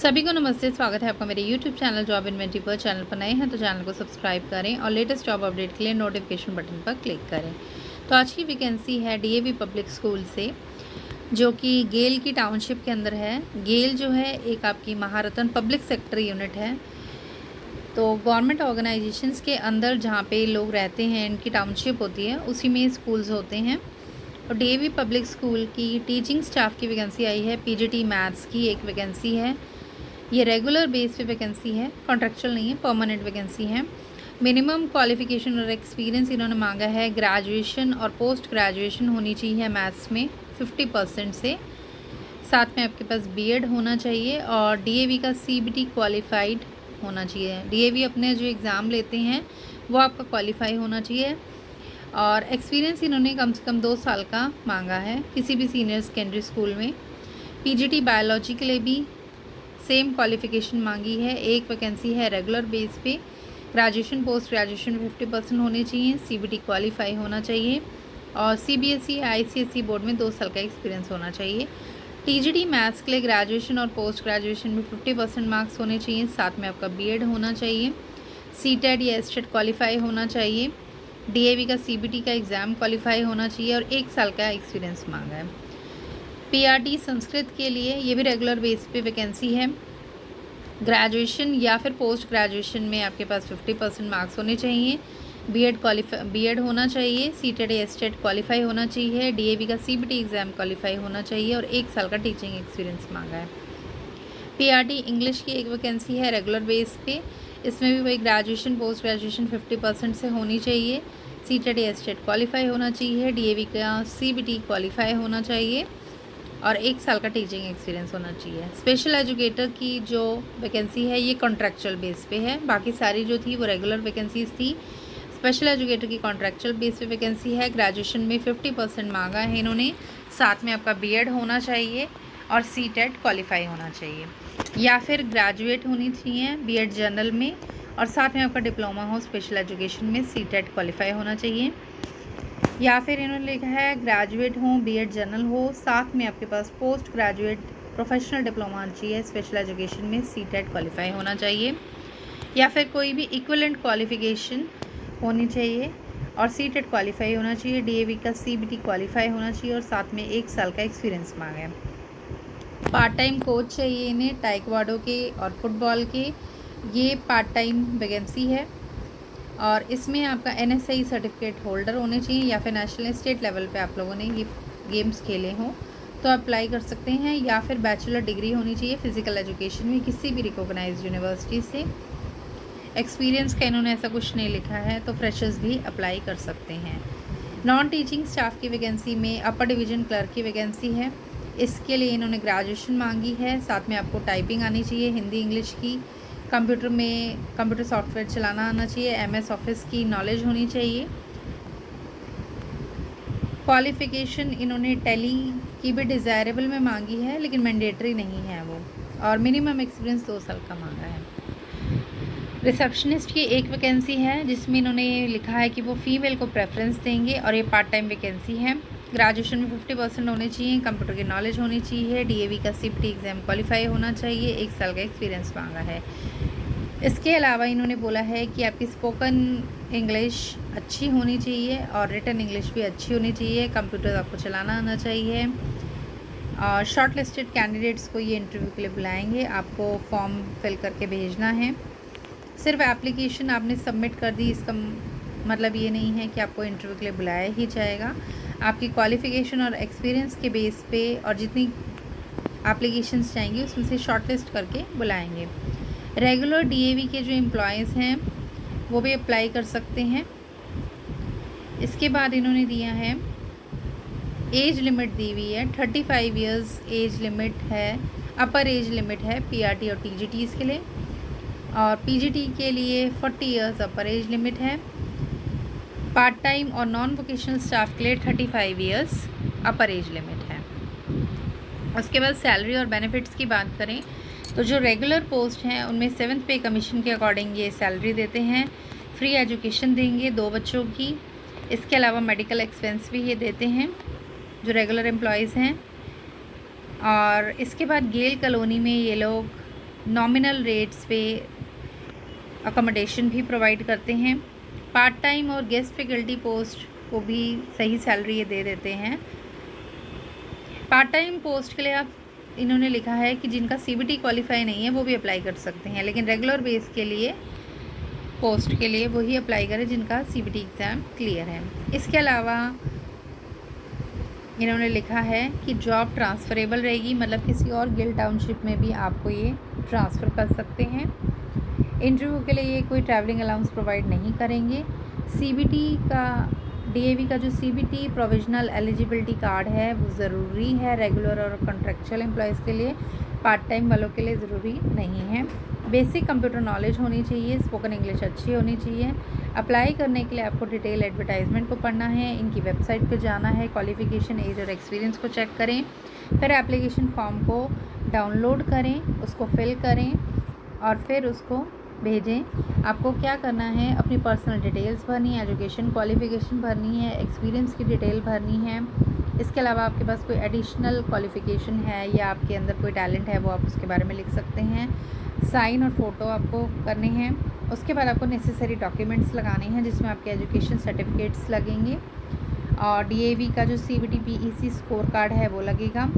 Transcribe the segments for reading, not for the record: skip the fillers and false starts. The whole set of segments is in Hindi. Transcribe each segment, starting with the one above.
सभी को नमस्ते, स्वागत है आपका मेरे YouTube चैनल जॉब इन्वेंटरी पर। चैनल पर नए हैं तो चैनल को सब्सक्राइब करें और लेटेस्ट जॉब अपडेट के लिए नोटिफिकेशन बटन पर क्लिक करें। तो आज की वैकेंसी है डीएवी पब्लिक स्कूल से, जो कि गेल की टाउनशिप के अंदर है। गेल जो है एक आपकी महारत्न पब्लिक सेक्टर यूनिट है। तो गवर्नमेंट ऑर्गेनाइजेशंस के अंदर जहाँ पे लोग रहते हैं, इनकी टाउनशिप होती है, उसी में स्कूल्स होते हैं। और डीएवी पब्लिक स्कूल की टीचिंग स्टाफ की वैकेंसी आई है। पीजीटी मैथ्स की एक वैकेंसी है। ये रेगुलर बेस पे वैकेंसी है, कॉन्ट्रेक्चुअल नहीं है, परमानेंट वैकेंसी है। मिनिमम क्वालिफिकेशन और एक्सपीरियंस इन्होंने मांगा है, ग्रेजुएशन और पोस्ट ग्रेजुएशन होनी चाहिए मैथ्स में 50% से। साथ में आपके पास बीएड होना चाहिए और डीएवी का सीबीटी क्वालिफाइड होना चाहिए। डीएवी अपने जो एग्ज़ाम लेते हैं वो आपका क्वालिफाई होना चाहिए। और एक्सपीरियंस इन्होंने कम से कम 2 साल का मांगा है किसी भी सीनियर सेकेंडरी स्कूल में। पीजीटी बायोलॉजी के लिए भी सेम क्वालिफिकेशन मांगी है। एक वैकेंसी है रेगुलर बेस पे। ग्रेजुएशन पोस्ट ग्रेजुएशन 50% होने चाहिए, सीबीटी क्वालिफाई होना चाहिए और सीबीएसई आईसीएसई बोर्ड में 2 साल का एक्सपीरियंस होना चाहिए। टीजीटी मैथ्स के लिए ग्रेजुएशन और पोस्ट ग्रेजुएशन में 50% मार्क्स होने चाहिए। साथ में आपका बीएड होना चाहिए, सीटेट या एसटेट क्वालिफाई होना चाहिए। डीएवी का सीबीटी का एग्ज़ाम क्वालिफाई होना चाहिए और 1 साल का एक्सपीरियंस मांगा है। पीआरटी संस्कृत के लिए ये भी रेगुलर बेस पे वैकेंसी है। ग्रेजुएशन या फिर पोस्ट ग्रेजुएशन में आपके पास 50% मार्क्स होने चाहिए। बीएड होना चाहिए, सीटेट या एसटेट क्वालिफाई होना चाहिए। डीएवी का सीबीटी एग्ज़ाम क्वालिफाई होना चाहिए और 1 साल का टीचिंग एक्सपीरियंस मांगा है। पीआरटी इंग्लिश की एक वैकेंसी है रेगुलर बेस पे। इसमें भी वही ग्रेजुएशन पोस्ट ग्रेजुएशन 50% से होनी चाहिए। सीटेट या एसटेट क्वालिफाई होना चाहिए। डीएवी का सीबीटी क्वालिफाई होना चाहिए और 1 साल का टीचिंग एक्सपीरियंस होना चाहिए। स्पेशल एजुकेटर की जो वैकेंसी है ये कॉन्ट्रैक्चुअल बेस पे है, बाकी सारी जो थी वो रेगुलर वैकेंसीज थी। स्पेशल एजुकेटर की कॉन्ट्रैक्चुअल बेस पे वैकेंसी है। ग्रेजुएशन में 50% मांगा है इन्होंने। साथ में आपका बीएड होना चाहिए और सीटेट क्वालिफाई होना चाहिए या फिर ग्रेजुएट होनी चाहिए बीएड जनरल में, और साथ में आपका डिप्लोमा हो स्पेशल एजुकेशन में, सीटेट क्वालिफाई होना चाहिए। या फिर इन्होंने लिखा है ग्रेजुएट हो, बीएड जनरल हो, साथ में आपके पास पोस्ट ग्रेजुएट प्रोफेशनल डिप्लोमा चाहिए स्पेशल एजुकेशन में, सीटेट क्वालिफाई होना चाहिए। या फिर कोई भी इक्विवेलेंट क्वालिफिकेशन होनी चाहिए और सीटेट क्वालिफाई होना चाहिए। डीएवी का सीबीटी क्वालिफाई होना चाहिए और साथ में 1 साल का एक्सपीरियंस मांगा है। पार्ट टाइम कोच चाहिए इन्हें ताइक्वांडो के और फुटबॉल के। ये पार्ट टाइम वैकेंसी है और इसमें आपका एनएसआई सर्टिफिकेट होल्डर होने चाहिए या फिर नेशनल स्टेट लेवल पे आप लोगों ने ये गेम्स खेले हों तो अप्लाई कर सकते हैं। या फिर बैचलर डिग्री होनी चाहिए फिज़िकल एजुकेशन में किसी भी रिकॉग्नाइज्ड यूनिवर्सिटी से। एक्सपीरियंस का इन्होंने ऐसा कुछ नहीं लिखा है, तो फ्रेशर्स भी अप्लाई कर सकते हैं। नॉन टीचिंग स्टाफ की वैकेंसी में अपर डिवीज़न क्लर्क की वैकेंसी है। इसके लिए इन्होंने ग्रेजुएशन मांगी है। साथ में आपको टाइपिंग आनी चाहिए हिंदी इंग्लिश की। कंप्यूटर सॉफ्टवेयर चलाना आना चाहिए। एमएस ऑफिस की नॉलेज होनी चाहिए। क्वालिफ़िकेशन इन्होंने टैली की भी डिज़ायरेबल में मांगी है लेकिन मैंडेटरी नहीं है वो, और मिनिमम एक्सपीरियंस 2 साल का मांगा है। रिसेप्शनिस्ट की एक वैकेंसी है जिसमें इन्होंने लिखा है कि वो फीमेल को प्रेफरेंस देंगे और ये पार्ट टाइम वैकेंसी है। ग्रेजुएशन में 50% होने चाहिए, कंप्यूटर की नॉलेज होनी चाहिए। डीएवी का सीबीटी एग्ज़ाम क्वालिफाई होना चाहिए। 1 साल का एक्सपीरियंस मांगा है। इसके अलावा इन्होंने बोला है कि आपकी स्पोकन इंग्लिश अच्छी होनी चाहिए और रिटन इंग्लिश भी अच्छी होनी चाहिए। कंप्यूटर आपको चलाना आना चाहिए। और शॉर्ट लिस्टेड कैंडिडेट्स को ये इंटरव्यू के लिए बुलाएंगे। आपको फॉर्म फिल करके भेजना है। सिर्फ एप्लीकेशन आपने सबमिट कर दी इसका मतलब ये नहीं है कि आपको इंटरव्यू के लिए बुलाया ही जाएगा। आपकी क्वालिफ़िकेशन और एक्सपीरियंस के बेस पे और जितनी एप्लीकेशंस जाएंगी उसमें से शॉर्टलिस्ट करके बुलाएंगे। रेगुलर डीएवी के जो एम्प्लॉयज़ हैं वो भी अप्लाई कर सकते हैं। इसके बाद इन्होंने दिया है एज लिमिट दी हुई है 35 इयर्स एज लिमिट है, अपर एज लिमिट है पीआरटी और टीजीटीज़ के लिए, और पीजीटी के लिए 40 इयर्स अपर एज लिमिट है। पार्ट टाइम और नॉन वोकेशनल स्टाफ के लिए 35 इयर्स अपर एज लिमिट है। उसके बाद सैलरी और बेनिफिट्स की बात करें तो जो रेगुलर पोस्ट हैं उनमें 7th पे कमीशन के अकॉर्डिंग ये सैलरी देते हैं। फ्री एजुकेशन देंगे 2 बच्चों की। इसके अलावा मेडिकल एक्सपेंस भी ये देते हैं जो रेगुलर एम्प्लॉयज़ हैं। और इसके बाद गेल कॉलोनी में ये लोग नॉमिनल रेट्स पे अकोमोडेशन भी प्रोवाइड करते हैं। पार्ट टाइम और गेस्ट फैकल्टी पोस्ट को भी सही सैलरी ये दे देते हैं। पार्ट टाइम पोस्ट के लिए आप इन्होंने लिखा है कि जिनका CBT क्वालिफाई नहीं है वो भी अप्लाई कर सकते हैं, लेकिन रेगुलर बेस के लिए पोस्ट के लिए वही अप्लाई करें जिनका CBT एग्ज़ाम क्लियर है। इसके अलावा इन्होंने लिखा है कि जॉब ट्रांसफ़रेबल रहेगी, मतलब किसी और गिल्ड टाउनशिप में भी आपको ये ट्रांसफ़र कर सकते हैं। इंटरव्यू के लिए ये कोई ट्रैवलिंग अलाउंस प्रोवाइड नहीं करेंगे। CBT का DAV का जो CBT प्रोविजनल एलिजिबिलिटी कार्ड है वो ज़रूरी है रेगुलर और कॉन्ट्रेक्चुअल एम्प्लॉयज़ के लिए, पार्ट टाइम वालों के लिए ज़रूरी नहीं है। बेसिक कंप्यूटर नॉलेज होनी चाहिए, स्पोकन इंग्लिश अच्छी होनी चाहिए। अप्लाई करने के लिए आपको डिटेल एडवर्टाइजमेंट को पढ़ना है, इनकी वेबसाइट पर जाना है, क्वालिफ़िकेशन, एज और एक्सपीरियंस को चेक करें, फिर एप्लीकेशन फॉर्म को डाउनलोड करें, उसको फिल करें और फिर उसको भेजें। आपको क्या करना है, अपनी पर्सनल डिटेल्स भरनी है, एजुकेशन क्वालिफ़िकेशन भरनी है, एक्सपीरियंस की डिटेल भरनी है। इसके अलावा आपके पास कोई एडिशनल क्वालिफ़िकेशन है या आपके अंदर कोई टैलेंट है वो आप उसके बारे में लिख सकते हैं। साइन और फ़ोटो आपको करने हैं। उसके बाद आपको नेसेसरी डॉक्यूमेंट्स लगाने हैं जिसमें आपके एजुकेशन सर्टिफिकेट्स लगेंगे और DAV का जो CBT PEC स्कोर कार्ड है वो लगेगा।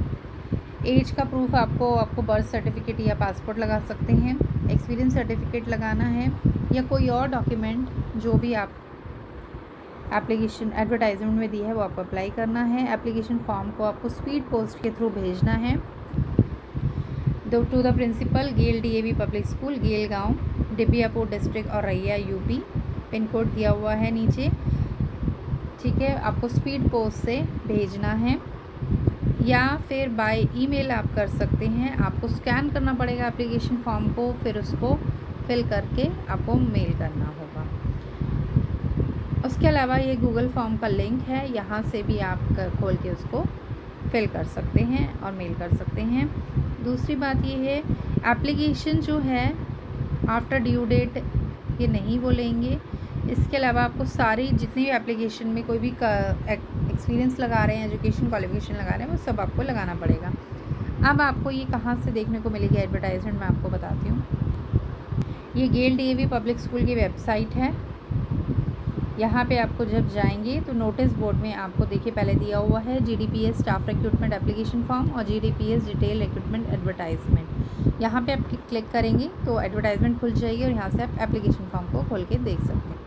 एज का प्रूफ आपको बर्थ सर्टिफिकेट या पासपोर्ट लगा सकते हैं। एक्सपीरियंस सर्टिफिकेट लगाना है या कोई और डॉक्यूमेंट जो भी आप एप्लीकेशन एडवर्टाइजमेंट में दी है वो आपको अप्लाई करना है। एप्लीकेशन फॉर्म को आपको स्पीड पोस्ट के थ्रू भेजना है to the principal, GAIL DAV public school, GAIL गांव, डिबियापुर डिस्ट्रिक्ट और रैया UP। पिन कोड दिया हुआ है नीचे, ठीक है। आपको स्पीड पोस्ट से भेजना है या फिर बाय ईमेल आप कर सकते हैं। आपको स्कैन करना पड़ेगा एप्लीकेशन फॉर्म को, फिर उसको फिल करके आपको मेल करना होगा। उसके अलावा ये गूगल फॉर्म का लिंक है, यहाँ से भी आप खोल के उसको फिल कर सकते हैं और मेल कर सकते हैं। दूसरी बात ये है, एप्लीकेशन जो है आफ्टर ड्यू डेट ये नहीं वो लेंगे। इसके अलावा आपको सारी जितनी भी एप्लीकेशन में कोई भी एक्सपीरियंस लगा रहे हैं, एजुकेशन क्वालिफिकेशन लगा रहे हैं, वो सब आपको लगाना पड़ेगा। अब आपको ये कहाँ से देखने को मिलेगी एडवर्टाइजमेंट, मैं आपको बताती हूँ। ये गेल DAV पब्लिक स्कूल की वेबसाइट है। यहाँ पे आपको जब जाएंगे तो नोटिस बोर्ड में आपको देखिए पहले दिया हुआ है GDPS staff recruitment application form और GDPS डिटेल रिक्रूटमेंट एडवर्टाइजमेंट। यहाँ पे आप क्लिक करेंगे तो एडवर्टाइजमेंट खुल जाएगी और यहाँ से आप एप्लीकेशन फॉर्म को खोल के देख सकते हैं।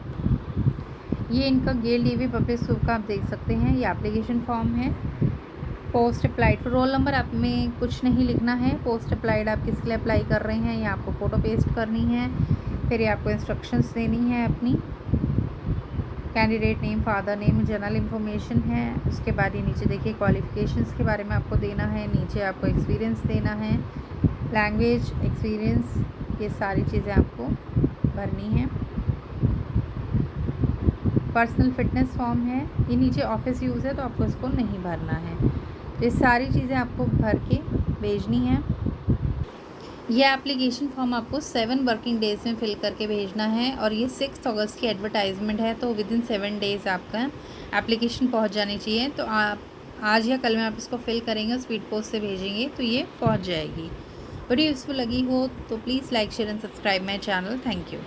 ये इनका गेल DAV पब्लिक स्कूल का आप देख सकते हैं, ये एप्लीकेशन फॉर्म है। पोस्ट अप्लाइड, रोल नंबर आप में कुछ नहीं लिखना है। पोस्ट अप्लाइड आप किस लिए अप्लाई कर रहे हैं, या आपको फ़ोटो पेस्ट करनी है, फिर ये आपको इंस्ट्रक्शंस देनी है अपनी। Candidate name, father name, general information है। उसके बाद ये नीचे देखिए क्वालिफ़िकेशंस के बारे में आपको देना है, नीचे आपको एक्सपीरियंस देना है, लैंग्वेज एक्सपीरियंस, ये सारी चीज़ें आपको भरनी है। पर्सनल फिटनेस फॉर्म है, ये नीचे ऑफिस यूज़ है तो आपको इसको नहीं भरना है। तो ये सारी चीज़ें आपको भर के भेजनी है। ये एप्लीकेशन फॉर्म आपको 7 वर्किंग डेज़ में फ़िल करके भेजना है और ये 6 अगस्त की एडवर्टाइजमेंट है, तो विदिन 7 डेज़ आपका एप्लीकेशन पहुंच जानी चाहिए। तो आप आज या कल में आप इसको फिल करेंगे और स्पीड पोस्ट से भेजेंगे तो ये पहुंच जाएगी। वीडियो यूज़फुल लगी हो तो please like, share and subscribe my channel. Thank you.